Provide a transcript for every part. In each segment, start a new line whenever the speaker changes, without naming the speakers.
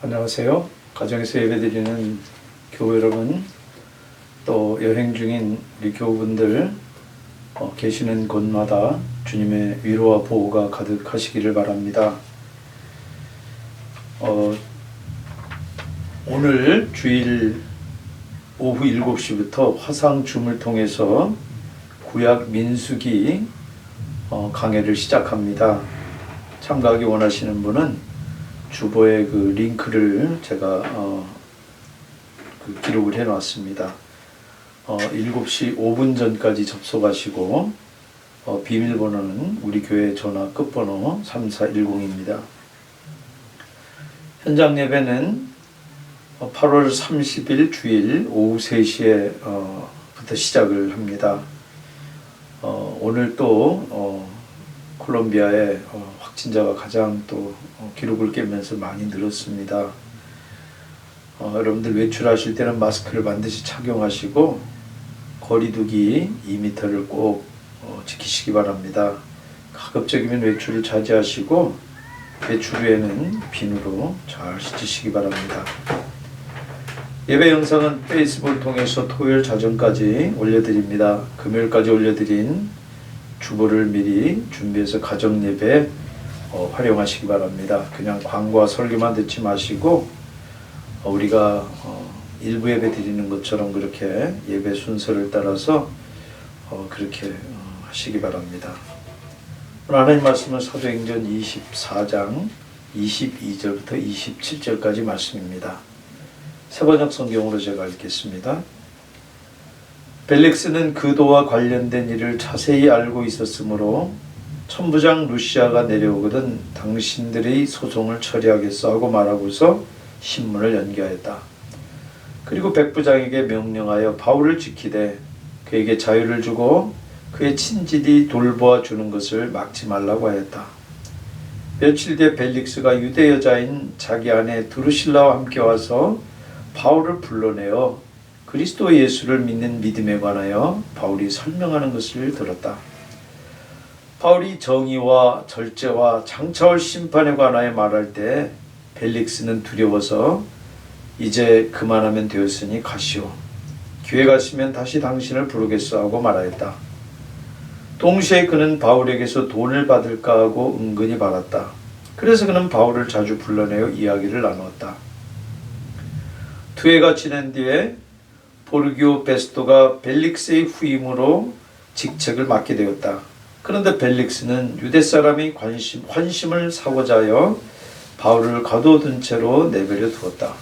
안녕하세요. 가정에서 예배드리는 교우 여러분, 또 여행 중인 우리 교우분들 계시는 곳마다 주님의 위로와 보호가 가득하시기를 바랍니다. 오늘 주일 오후 7시부터 화상줌을 통해서 구약 민수기 강해를 시작합니다. 참가하기 원하시는 분은 주보에 그 링크를 제가 기록을 해 놨습니다. 7시 5분 전까지 접속하시고 비밀번호는 우리 교회 전화 끝번호 3410입니다. 현장 예배는 8월 30일 주일 오후 3시에 부터 시작을 합니다. 오늘 또 콜롬비아에 확진자가 가장 또 기록을 깨면서 많이 늘었습니다. 여러분들 외출하실 때는 마스크를 반드시 착용하시고 거리두기 2m를 꼭 지키시기 바랍니다. 가급적이면 외출을 자제하시고 외출 후에는 비누로 잘 씻으시기 바랍니다. 예배 영상은 페이스북을 통해서 토요일 자정까지 올려드립니다. 금요일까지 올려드린 주보를 미리 준비해서 가정 예배 활용하시기 바랍니다. 그냥 광고와 설교만 듣지 마시고 우리가 일부 예배 드리는 것처럼 그렇게 예배 순서를 따라서 그렇게 하시기 바랍니다. 오늘 하나님 말씀은 사도행전 24장 22절부터 27절까지 말씀입니다. 세번역 성경으로 제가 읽겠습니다. 벨릭스는 그도와 관련된 일을 자세히 알고 있었으므로 천부장 루시아가 내려오거든 당신들의 소송을 처리하겠어 하고 말하고서 신문을 연기하였다. 그리고 백부장에게 명령하여 바울을 지키되 그에게 자유를 주고 그의 친질이 돌보아 주는 것을 막지 말라고 하였다. 며칠 뒤에 벨릭스가 유대 여자인 자기 아내 드루실라와 함께 와서 바울을 불러내어 그리스도 예수를 믿는 믿음에 관하여 바울이 설명하는 것을 들었다. 바울이 정의와 절제와 장차올 심판에 관하여 말할 때 벨릭스는 두려워서 이제 그만하면 되었으니 가시오. 기회 가시면 다시 당신을 부르겠소 하고 말하였다. 동시에 그는 바울에게서 돈을 받을까 하고 은근히 바랐다. 그래서 그는 바울을 자주 불러내어 이야기를 나누었다. 2회가 지난 뒤에 보르기오 베스토가 벨릭스의 후임으로 직책을 맡게 되었다. 그런데 벨릭스는 유대 사람이 환심을 사고자 하여 바울을 가둬둔 채로 내버려 두었다.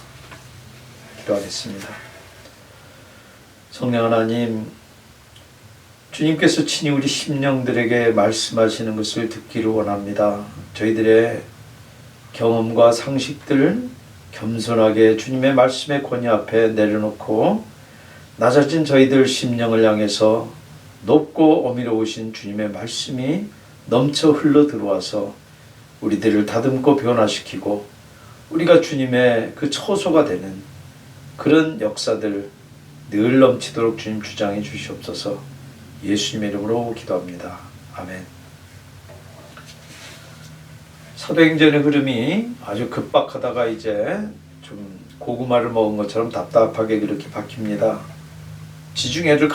기도하겠습니다. 성령 하나님, 주님께서 친히 우리 심령들에게 말씀하시는 것을 듣기를 원합니다. 저희들의 경험과 상식들 겸손하게 주님의 말씀의 권위 앞에 내려놓고 낮아진 저희들 심령을 향해서 높고 어미로우신 주님의 말씀이 넘쳐 흘러 들어와서 우리들을 다듬고 변화시키고 우리가 주님의 그 처소가 되는 그런 역사들 늘 넘치도록 주님 주장해 주시옵소서. 예수님의 이름으로 기도합니다. 아멘. 사도행전의 흐름이 아주 급박하다가 이제 좀 고구마를 먹은 것처럼 답답하게 그렇게 바뀝니다. 지중해를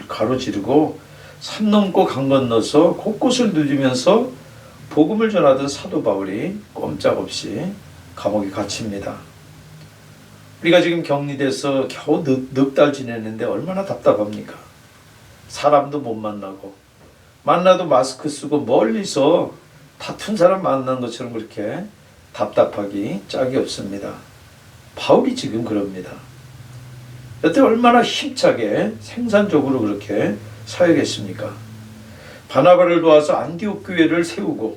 가로지르고 산 넘고 강 건너서 곳곳을 누리면서 복음을 전하던 사도 바울이 꼼짝없이 감옥에 갇힙니다. 우리가 지금 격리돼서 겨우 넉 달 지냈는데 얼마나 답답합니까? 사람도 못 만나고 만나도 마스크 쓰고 멀리서 다툰 사람 만난 것처럼 그렇게 답답하기 짝이 없습니다. 바울이 지금 그럽니다. 여태 얼마나 힘차게 생산적으로 그렇게 사역했습니까? 바나바를 도와서 안디옥 교회를 세우고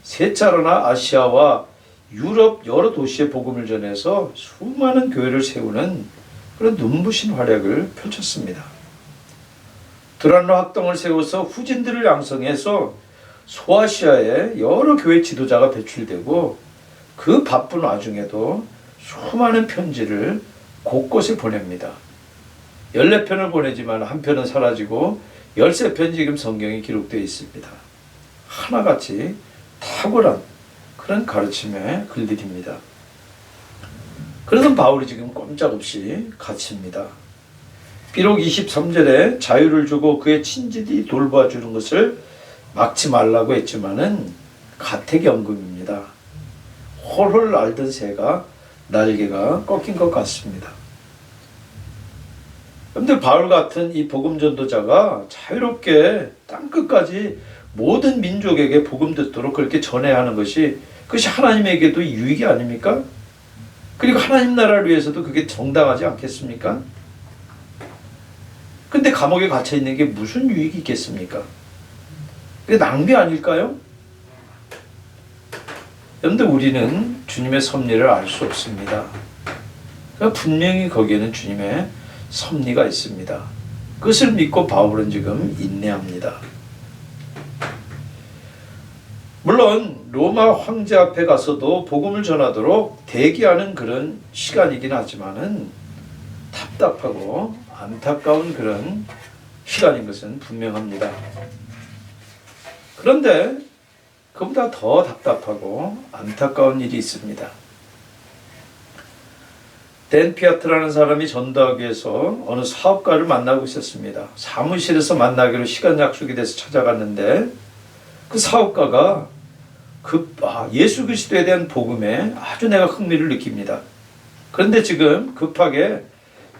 세 차례나 아시아와 유럽 여러 도시에 복음을 전해서 수많은 교회를 세우는 그런 눈부신 활약을 펼쳤습니다. 두란노 학당을 세워서 후진들을 양성해서 소아시아에 여러 교회 지도자가 배출되고 그 바쁜 와중에도 수많은 편지를 곳곳에 보냅니다. 14편을 보내지만 한 편은 사라지고 13편 지금 성경에 기록되어 있습니다. 하나같이 탁월한 그런 가르침의 글들입니다. 그러던 바울이 지금 꼼짝없이 갇힙니다. 비록 23절에 자유를 주고 그의 친지들이 돌봐주는 것을 막지 말라고 했지만은 가택연금입니다. 홀홀 날던 새가 날개가 꺾인 것 같습니다. 여러분들, 바울 같은 이 복음 전도자가 자유롭게 땅끝까지 모든 민족에게 복음 듣도록 그렇게 전해야 하는 것이, 그것이 하나님에게도 유익이 아닙니까? 그리고 하나님 나라를 위해서도 그게 정당하지 않겠습니까? 근데 감옥에 갇혀 있는 게 무슨 유익이 있겠습니까? 그게 낭비 아닐까요? 여러분들, 우리는 주님의 섭리를 알 수 없습니다. 그러니까 분명히 거기에는 주님의 섭리가 있습니다. 그것을 믿고 바울은 지금 인내합니다. 물론 로마 황제 앞에 가서도 복음을 전하도록 대기하는 그런 시간이긴 하지만은 답답하고 안타까운 그런 시간인 것은 분명합니다. 그런데 그보다 더 답답하고 안타까운 일이 있습니다. 댄 피아트라는 사람이 전도하기 위해서 어느 사업가를 만나고 있었습니다. 사무실에서 만나기로 시간 약속이 돼서 찾아갔는데 그 사업가가 예수 그리스도에 대한 복음에 아주 내가 흥미를 느낍니다. 그런데 지금 급하게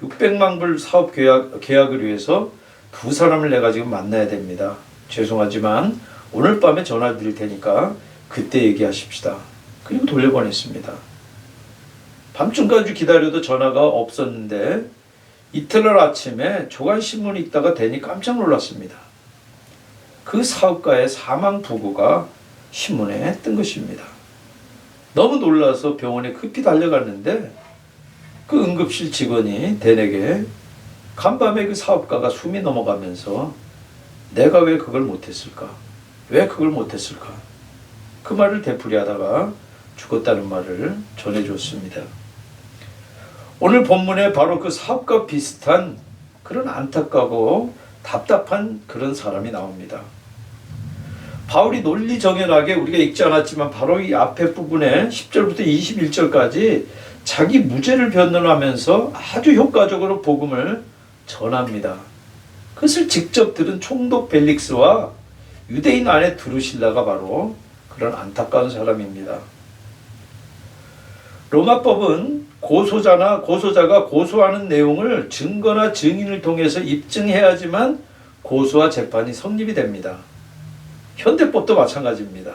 600만 불 사업 계약을 위해서 두 사람을 내가 지금 만나야 됩니다. 죄송하지만 오늘 밤에 전화 드릴 테니까 그때 얘기하십시다. 그리고 돌려보냈습니다. 밤중까지 기다려도 전화가 없었는데 이튿날 아침에 조간신문을 읽다가 대니 깜짝 놀랐습니다. 그 사업가의 사망 부고가 신문에 뜬 것입니다. 너무 놀라서 병원에 급히 달려갔는데 그 응급실 직원이 댄에게 간밤에 그 사업가가 숨이 넘어가면서 내가 왜 그걸 못했을까? 왜 그걸 못했을까? 그 말을 되풀이하다가 죽었다는 말을 전해줬습니다. 오늘 본문에 바로 그 사업과 비슷한 그런 안타까고 답답한 그런 사람이 나옵니다. 바울이 논리정연하게 우리가 읽지 않았지만 바로 이 앞에 부분에 10절부터 21절까지 자기 무죄를 변론하면서 아주 효과적으로 복음을 전합니다. 그것을 직접 들은 총독 벨릭스와 유대인 아내 드루실라가 바로 그런 안타까운 사람입니다. 로마법은 고소자가 고소하는 내용을 증거나 증인을 통해서 입증해야지만 고소와 재판이 성립이 됩니다. 현대법도 마찬가지입니다.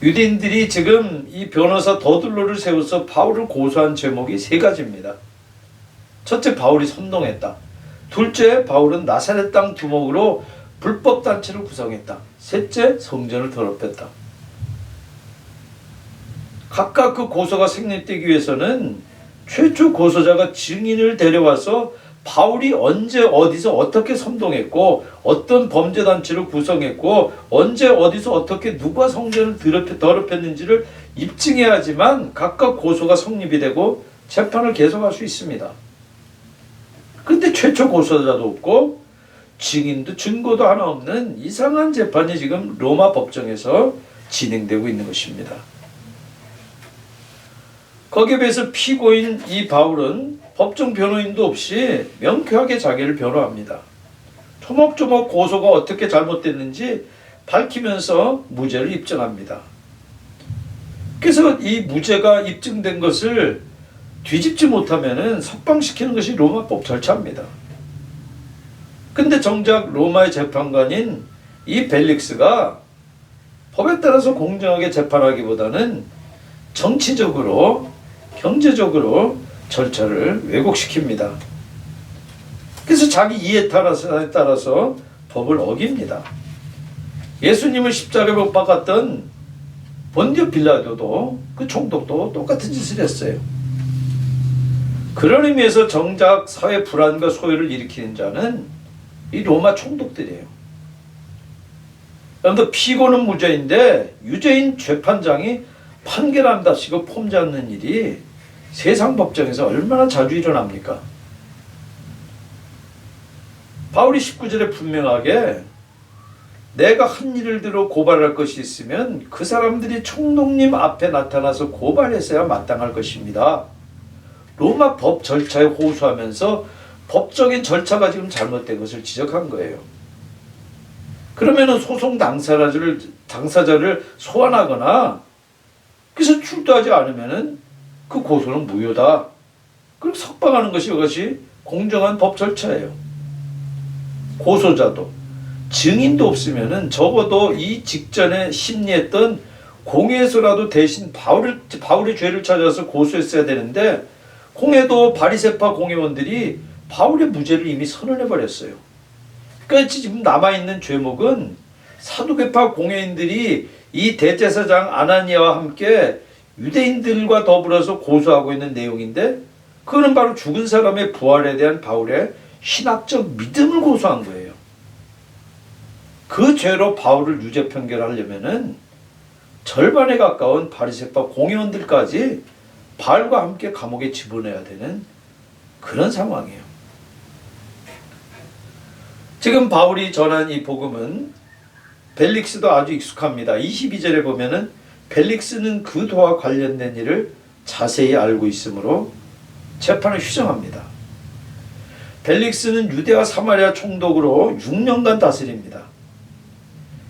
유대인들이 지금 이 변호사 더둘로를 세워서 바울을 고소한 제목이 세 가지입니다. 첫째, 바울이 선동했다. 둘째, 바울은 나사렛 땅 두목으로 불법 단체를 구성했다. 셋째, 성전을 더럽혔다. 각각 그 고소가 성립되기 위해서는 최초 고소자가 증인을 데려와서 바울이 언제 어디서 어떻게 선동했고 어떤 범죄단체를 구성했고 언제 어디서 어떻게 누가 성전을 더럽혔는지를 입증해야지만 각각 고소가 성립이 되고 재판을 계속할 수 있습니다. 그런데 최초 고소자도 없고 증인도 증거도 하나 없는 이상한 재판이 지금 로마 법정에서 진행되고 있는 것입니다. 거기에 비해서 피고인 이 바울은 법정 변호인도 없이 명쾌하게 자기를 변호합니다. 조목조목 고소가 어떻게 잘못됐는지 밝히면서 무죄를 입증합니다. 그래서 이 무죄가 입증된 것을 뒤집지 못하면 석방시키는 것이 로마법 절차입니다. 근데 정작 로마의 재판관인 이 벨릭스가 법에 따라서 공정하게 재판하기보다는 정치적으로 경제적으로 절차를 왜곡시킵니다. 그래서 자기 이해에 따라서 법을 어깁니다. 예수님을 십자가에 못 박았던 본디오 빌라도도 그 총독도 똑같은 짓을 했어요. 그런 의미에서 정작 사회 불안과 소요를 일으키는 자는 이 로마 총독들이에요. 그런데 피고는 무죄인데 유죄인 재판장이 판결한답시고 폼잡는 일이 세상 법정에서 얼마나 자주 일어납니까? 바울이 19절에 분명하게 내가 한 일을 들어 고발할 것이 있으면 그 사람들이 총독님 앞에 나타나서 고발했어야 마땅할 것입니다. 로마 법 절차에 호소하면서 법적인 절차가 지금 잘못된 것을 지적한 거예요. 그러면은 소송 당사자를 소환하거나 그래서 출두하지 않으면은 그 고소는 무효다. 그렇게 석방하는 것이 이것이 공정한 법 절차예요. 고소자도 증인도 없으면은 적어도 이 직전에 심리했던 공회에서라도 대신 바울의 죄를 찾아서 고소했어야 되는데 공회도 바리새파 공회원들이 바울의 무죄를 이미 선언해 버렸어요. 그러니까 지금 남아있는 죄목은 사두개파 공회인들이 이 대제사장 아나니아와 함께 유대인들과 더불어서 고소하고 있는 내용인데 그거는 바로 죽은 사람의 부활에 대한 바울의 신학적 믿음을 고소한 거예요. 그 죄로 바울을 유죄 판결하려면은 절반에 가까운 바리새파 공회원들까지 바울과 함께 감옥에 집어넣어야 되는 그런 상황이에요. 지금 바울이 전한 이 복음은 벨릭스도 아주 익숙합니다. 22절에 보면은 벨릭스는 그 도와 관련된 일을 자세히 알고 있으므로 재판을 휴정합니다. 벨릭스는 유대와 사마리아 총독으로 6년간 다스립니다.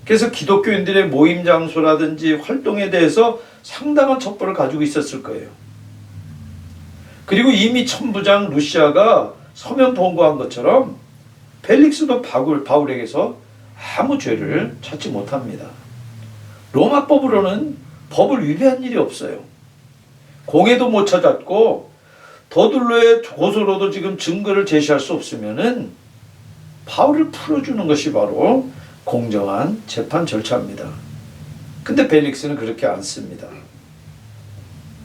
그래서 기독교인들의 모임 장소라든지 활동에 대해서 상당한 첩보를 가지고 있었을 거예요. 그리고 이미 천부장 루시아가 서면 본고한 것처럼 벨릭스도 바울에게서 아무 죄를 찾지 못합니다. 로마법으로는 법을 위배한 일이 없어요. 공회도 못 찾았고 더둘로의 고소로도 지금 증거를 제시할 수 없으면은 바울을 풀어주는 것이 바로 공정한 재판 절차입니다. 근데 벨릭스는 그렇게 않습니다.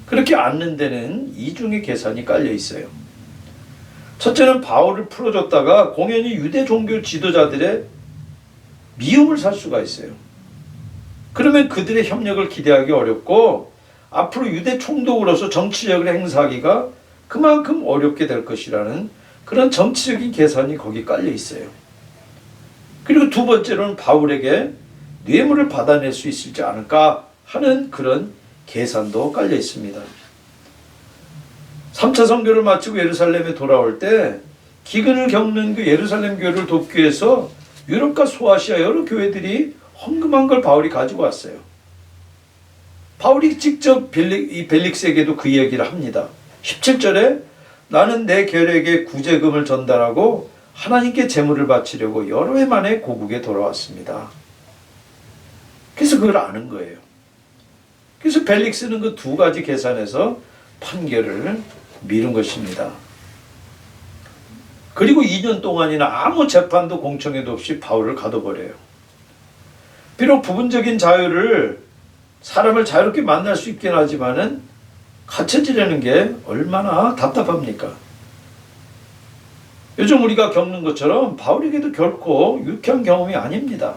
그렇게 않는 데는 이중의 계산이 깔려 있어요. 첫째는 바울을 풀어줬다가 공연히 유대 종교 지도자들의 미움을 살 수가 있어요. 그러면 그들의 협력을 기대하기 어렵고 앞으로 유대 총독으로서 정치력을 행사하기가 그만큼 어렵게 될 것이라는 그런 정치적인 계산이 거기 깔려 있어요. 그리고 두 번째로는 바울에게 뇌물을 받아낼 수 있을지 않을까 하는 그런 계산도 깔려 있습니다. 3차 선교를 마치고 예루살렘에 돌아올 때 기근을 겪는 그 예루살렘 교회를 돕기 위해서 유럽과 소아시아 여러 교회들이 헌금한 걸 바울이 가지고 왔어요. 바울이 직접 이 벨릭스에게도 그 얘기를 합니다. 17절에 나는 내 결에게 구제금을 전달하고 하나님께 제물을 바치려고 여러 해 만에 고국에 돌아왔습니다. 그래서 그걸 아는 거예요. 그래서 벨릭스는 그 두 가지 계산에서 판결을 미룬 것입니다. 그리고 2년 동안이나 아무 재판도 공청회도 없이 바울을 가둬버려요. 비록 부분적인 자유를 사람을 자유롭게 만날 수 있긴 하지만은 갇혀 지내는 게 얼마나 답답합니까? 요즘 우리가 겪는 것처럼 바울에게도 결코 유쾌한 경험이 아닙니다.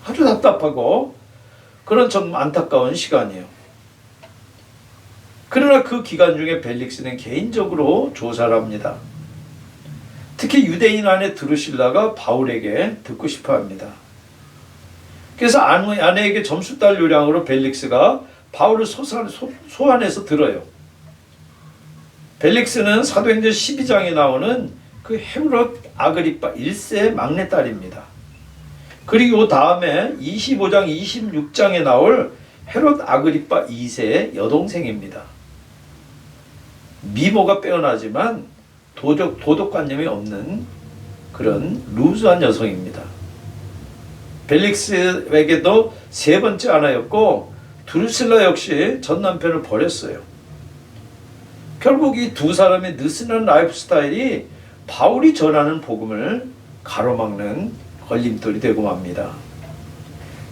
아주 답답하고 그런 좀 안타까운 시간이에요. 그러나 그 기간 중에 벨릭스는 개인적으로 조사를 합니다. 특히 유대인 안에 드루실라가 바울에게 듣고 싶어 합니다. 그래서 아내에게 점수 딸 요량으로 벨릭스가 바울을 소환해서 들어요. 벨릭스는 사도행전 12장에 나오는 그 헤롯 아그리파 1세의 막내딸입니다. 그리고 다음에 25장, 26장에 나올 헤롯 아그리파 2세의 여동생입니다. 미모가 빼어나지만 도덕관념이 없는 그런 루즈한 여성입니다. 벨릭스에게도 세 번째 아내였고 드루실라 역시 전 남편을 버렸어요. 결국 이 두 사람의 느슨한 라이프 스타일이 바울이 전하는 복음을 가로막는 걸림돌이 되고 맙니다.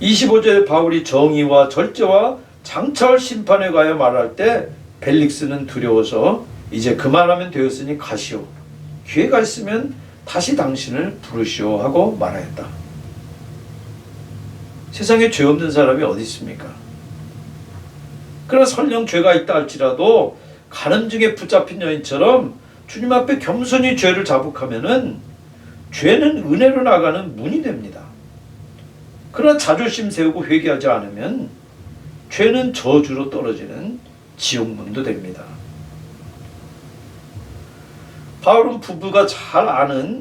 25절에 바울이 정의와 절제와 장차올 심판에 관하여 말할 때 벨릭스는 두려워서 이제 그만하면 되었으니 가시오. 기회가 있으면 다시 당신을 부르시오 하고 말하였다. 세상에 죄 없는 사람이 어디 있습니까? 그러나 설령 죄가 있다 할지라도 가늠증에 붙잡힌 여인처럼 주님 앞에 겸손히 죄를 자복하면은 죄는 은혜로 나가는 문이 됩니다. 그러나 자존심 세우고 회개하지 않으면 죄는 저주로 떨어지는 지옥문도 됩니다. 바울은 부부가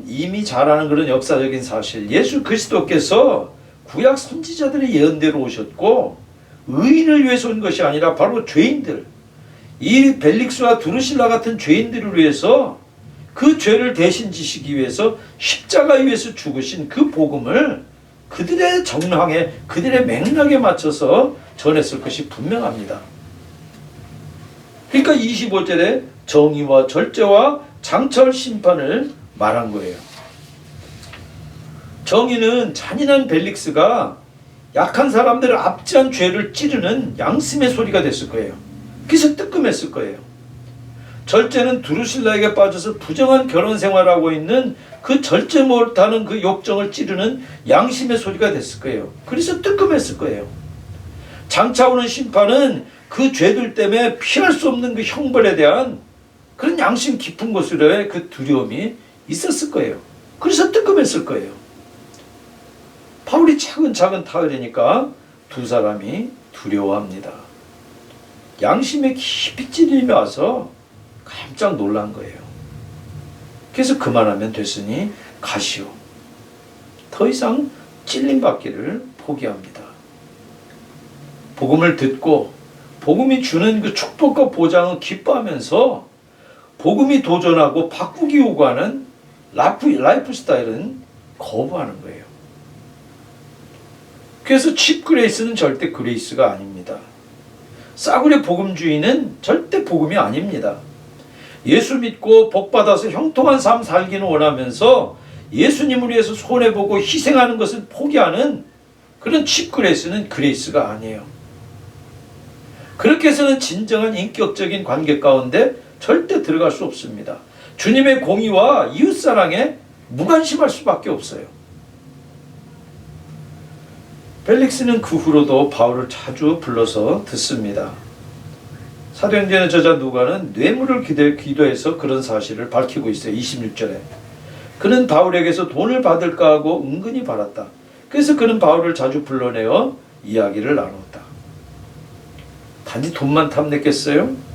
이미 잘 아는 그런 역사적인 사실, 예수 그리스도께서 구약 선지자들의 예언대로 오셨고 의인을 위해서 온 것이 아니라 바로 죄인들, 이 벨릭스와 두루실라 같은 죄인들을 위해서 그 죄를 대신 지시기 위해서 십자가에 위해서 죽으신 그 복음을 그들의 정황에, 그들의 맥락에 맞춰서 전했을 것이 분명합니다. 그러니까 25절에 정의와 절제와 장철 심판을 말한 거예요. 정의는 잔인한 벨릭스가 약한 사람들을 압제한 죄를 찌르는 양심의 소리가 됐을 거예요. 그래서 뜨끔했을 거예요. 절제는 두루실라에게 빠져서 부정한 결혼 생활하고 있는 그 절제 못하는 그 욕정을 찌르는 양심의 소리가 됐을 거예요. 그래서 뜨끔했을 거예요. 장차 오는 심판은 그 죄들 때문에 피할 수 없는 그 형벌에 대한 그런 양심 깊은 곳으로의 그 두려움이 있었을 거예요. 그래서 뜨끔했을 거예요. 바울이 차근차근 타으려니까 두 사람이 두려워합니다. 양심에 깊이 찔림이 와서 깜짝 놀란 거예요. 그래서 그만하면 됐으니 가시오. 더 이상 찔림받기를 포기합니다. 복음을 듣고 복음이 주는 그 축복과 보장을 기뻐하면서 복음이 도전하고 바꾸기 요구하는 라이프 스타일은 거부하는 거예요. 그래서 칩 그레이스는 절대 그레이스가 아닙니다. 싸구려 복음주의는 절대 복음이 아닙니다. 예수 믿고 복받아서 형통한 삶 살기는 원하면서 예수님을 위해서 손해보고 희생하는 것을 포기하는 그런 칩 그레이스는 그레이스가 아니에요. 그렇게 해서는 진정한 인격적인 관계 가운데 절대 들어갈 수 없습니다. 주님의 공의와 이웃사랑에 무관심할 수밖에 없어요. 펠릭스는 그 후로도 바울을 자주 불러서 듣습니다. 사도행전의 저자 누가는 뇌물을 기도해서 그런 사실을 밝히고 있어요. 26절에. 그는 바울에게서 돈을 받을까 하고 은근히 바랐다. 그래서 그는 바울을 자주 불러내어 이야기를 나눴다. 단지 돈만 탐냈겠어요?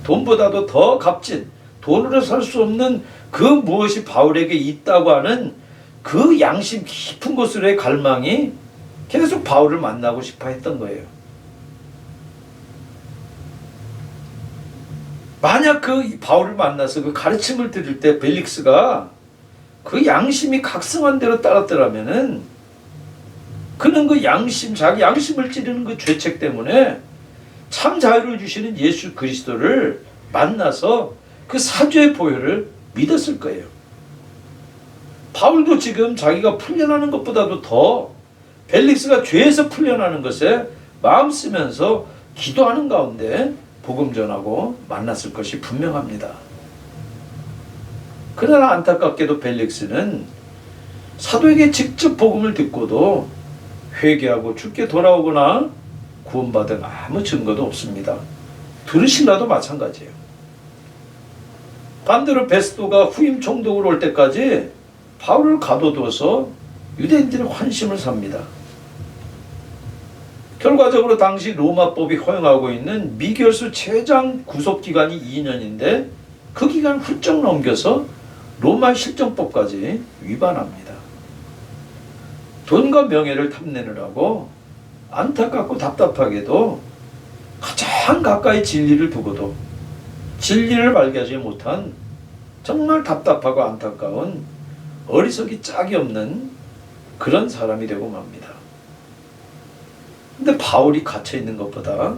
돈보다도 더 값진, 돈으로 살 수 없는 그 무엇이 바울에게 있다고 하는 그 양심 깊은 곳으로의 갈망이 계속 바울을 만나고 싶어 했던 거예요. 만약 그 바울을 만나서 그 가르침을 들을 때 벨릭스가 그 양심이 각성한 대로 따랐더라면은 그는 그 자기 양심을 찌르는 그 죄책 때문에 참 자유를 주시는 예수 그리스도를 만나서 그 사죄의 보혈을 믿었을 거예요. 바울도 지금 자기가 풀려나는 것보다도 더 벨릭스가 죄에서 풀려나는 것에 마음 쓰면서 기도하는 가운데 복음 전하고 만났을 것이 분명합니다. 그러나 안타깝게도 벨릭스는 사도에게 직접 복음을 듣고도 회개하고 주께 돌아오거나 구원받은 아무 증거도 없습니다. 두루실라도 마찬가지예요. 반대로 베스도가 후임 총독으로 올 때까지 바울을 가둬둬서 유대인들의 환심을 삽니다. 결과적으로 당시 로마법이 허용하고 있는 미결수 최장 구속기간이 2년인데 그 기간 훌쩍 넘겨서 로마 실정법까지 위반합니다. 돈과 명예를 탐내느라고 안타깝고 답답하게도 가장 가까이 진리를 두고도 진리를 발견하지 못한 정말 답답하고 안타까운 어리석이 짝이 없는 그런 사람이 되고 맙니다. 근데 바울이 갇혀 있는 것보다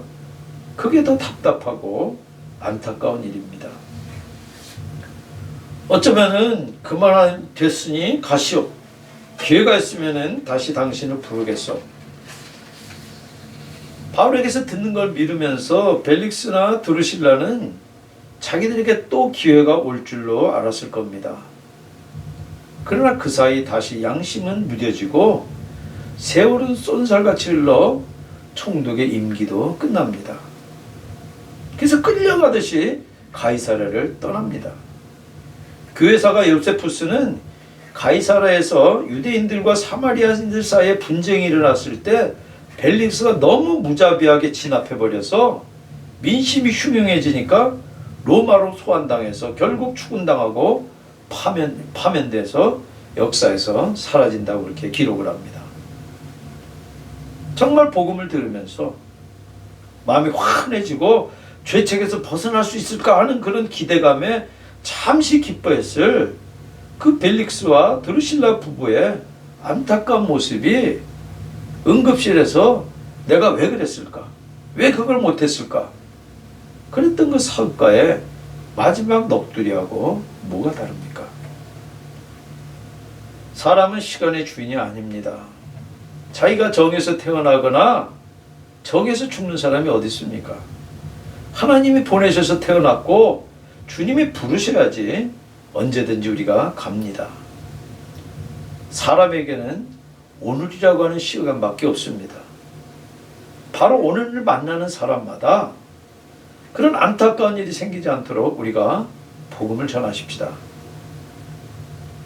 그게 더 답답하고 안타까운 일입니다. 어쩌면은 그만 됐으니 가시오. 기회가 있으면은 다시 당신을 부르겠소. 바울에게서 듣는 걸 미루면서 벨릭스나 드루실라는 자기들에게 또 기회가 올 줄로 알았을 겁니다. 그러나 그 사이 다시 양심은 무뎌지고 세월은 쏜살같이 흘러 총독의 임기도 끝납니다. 그래서 끌려가듯이 가이사랴를 떠납니다. 교회사가 요세푸스는 가이사랴에서 유대인들과 사마리아인들 사이에 분쟁이 일어났을 때 벨릭스가 너무 무자비하게 진압해버려서 민심이 흉흉해지니까 로마로 소환당해서 결국 추근당하고 파면돼서 역사에서 사라진다고 그렇게 기록을 합니다. 정말 복음을 들으면서 마음이 환해지고 죄책에서 벗어날 수 있을까 하는 그런 기대감에 잠시 기뻐했을 그 벨릭스와 드루실라 부부의 안타까운 모습이 응급실에서 내가 왜 그랬을까? 왜 그걸 못했을까? 그랬던 그 사업가의 마지막 넋두리하고 뭐가 다릅니까? 사람은 시간의 주인이 아닙니다. 자기가 정에서 태어나거나 정에서 죽는 사람이 어디 있습니까? 하나님이 보내셔서 태어났고 주님이 부르셔야지 언제든지 우리가 갑니다. 사람에게는 오늘이라고 하는 시간밖에 없습니다. 바로 오늘을 만나는 사람마다 그런 안타까운 일이 생기지 않도록 우리가 복음을 전하십시다.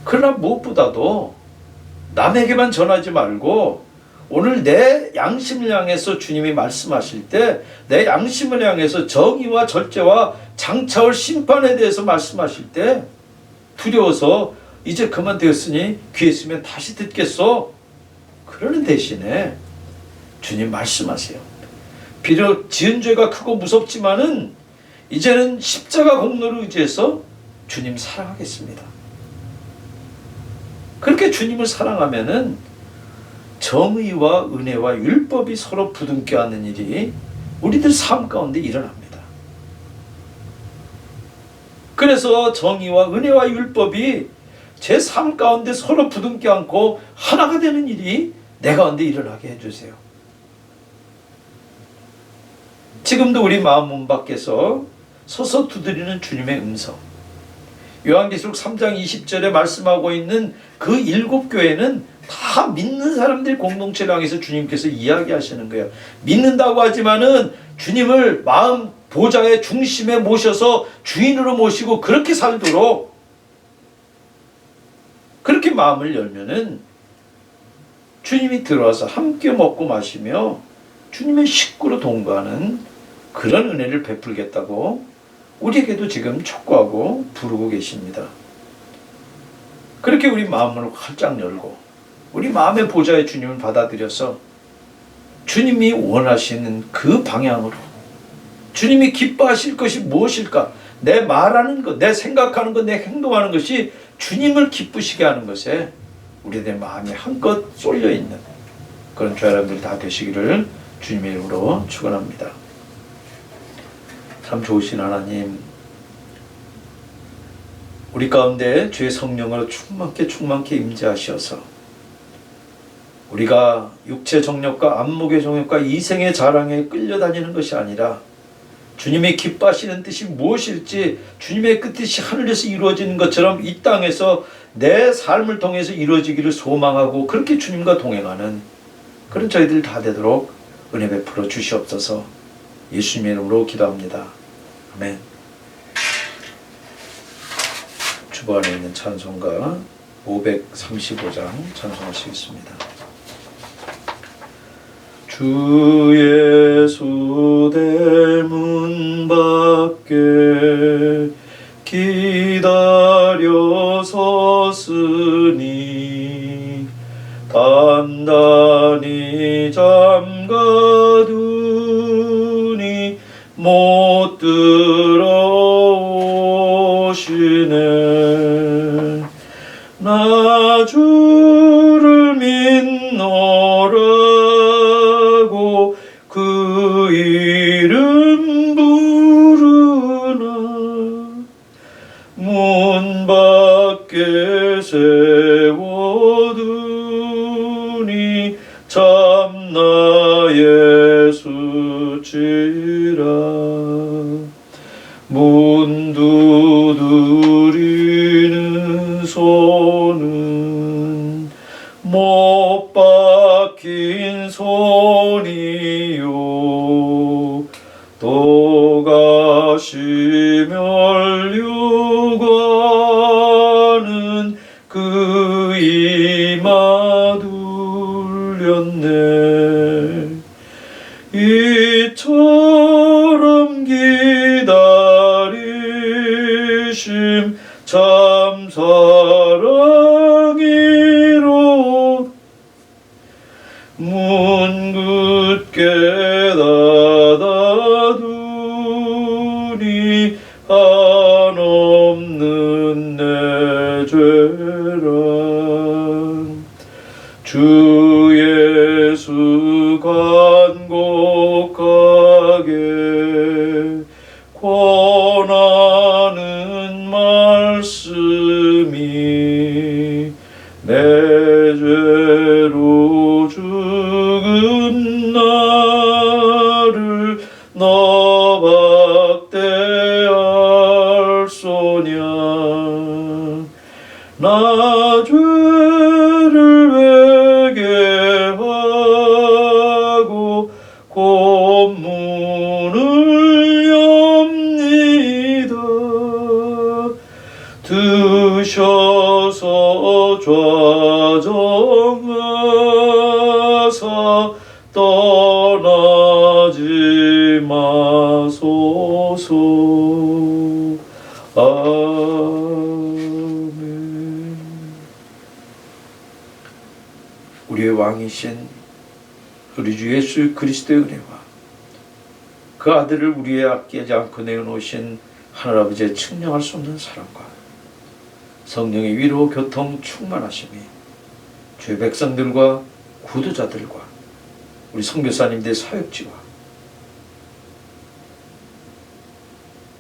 그러나 무엇보다도 남에게만 전하지 말고 오늘 내 양심을 향해서 주님이 말씀하실 때 내 양심을 향해서 정의와 절제와 장차올 심판에 대해서 말씀하실 때 두려워서 이제 그만 되었으니 귀에 있으면 다시 듣겠소. 그러는 대신에 주님 말씀하세요. 비록 지은 죄가 크고 무섭지만은 이제는 십자가 공로를 의지해서 주님 사랑하겠습니다. 그렇게 주님을 사랑하면은 정의와 은혜와 율법이 서로 부둥켜 안는 일이 우리들 삶 가운데 일어납니다. 그래서 정의와 은혜와 율법이 제 삶 가운데 서로 부둥켜 안고 하나가 되는 일이 내 가운데 일어나게 해주세요. 지금도 우리 마음 문 밖에서 서서 두드리는 주님의 음성, 요한계시록 3장 20절에 말씀하고 있는 그 7교회는 다 믿는 사람들 공동체를 향해서 주님께서 이야기하시는 거예요. 믿는다고 하지만은 주님을 마음 보좌의 중심에 모셔서 주인으로 모시고 그렇게 살도록 그렇게 마음을 열면은 주님이 들어와서 함께 먹고 마시며 주님의 식구로 동거하는 그런 은혜를 베풀겠다고 우리에게도 지금 촉구하고 부르고 계십니다. 그렇게 우리 마음을 활짝 열고 우리 마음의 보좌의 주님을 받아들여서 주님이 원하시는 그 방향으로 주님이 기뻐하실 것이 무엇일까? 내 말하는 것, 내 생각하는 것, 내 행동하는 것이 주님을 기쁘시게 하는 것에 우리들의 마음이 한껏 쏠려 있는 그런 저 여러분들이 다 되시기를 주님의 이름으로 축원합니다. 참 좋으신 하나님, 우리 가운데 주의 성령으로 충만케 임재하셔서 우리가 육체 정욕과 안목의 정욕과 이생의 자랑에 끌려다니는 것이 아니라 주님이 기뻐하시는 뜻이 무엇일지 주님의 그 뜻이 하늘에서 이루어지는 것처럼 이 땅에서 내 삶을 통해서 이루어지기를 소망하고 그렇게 주님과 동행하는 그런 저희들 다 되도록 은혜 베풀어 주시옵소서. 예수님의 이름으로 기도합니다. 아멘. 주보안에 있는 찬송가 535장 찬송하시겠습니다. 주 예수 대문 밖에 기다려 섰으니 단단히 잠가두니 못 들어오시네. 나 주를 믿노라고 그 이름 부르나 문 밖에 세워두니 참나 예수지라. 문 두드리는 손은 못 박힌 손이요 또 가시 멸류관은 그 이마 둘렸네. 이처럼 기다리 되심 참 사랑이로 문 굳게 닫아두니 한없는 내 죄란 주 예수 간곡하게 권하는 말씀이 내 죄로 죽은 나를 너박대할 소냐 나 죄를 회개하고 곤문을 엽니다. 드셔서 좌정하사 떠나지 마소서. 아멘. 우리의 왕이신 우리 주 예수 그리스도의 은혜와 그 아들을 우리의 아끼지 않고 내어놓으신 하늘아버지의 측량할 수 없는 사랑과 성령의 위로 교통 충만하심이 주의 백성들과 구도자들과 우리 선교사님들의 사역지와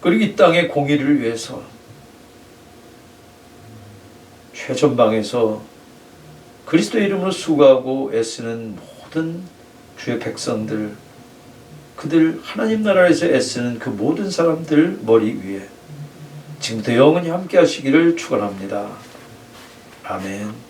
그리고 이 땅의 공의를 위해서 최전방에서 그리스도의 이름으로 수고하고 애쓰는 모든 주의 백성들, 그들 하나님 나라에서 애쓰는 그 모든 사람들 머리 위에 지금부터 영원히 함께 하시기를 축원합니다. 아멘.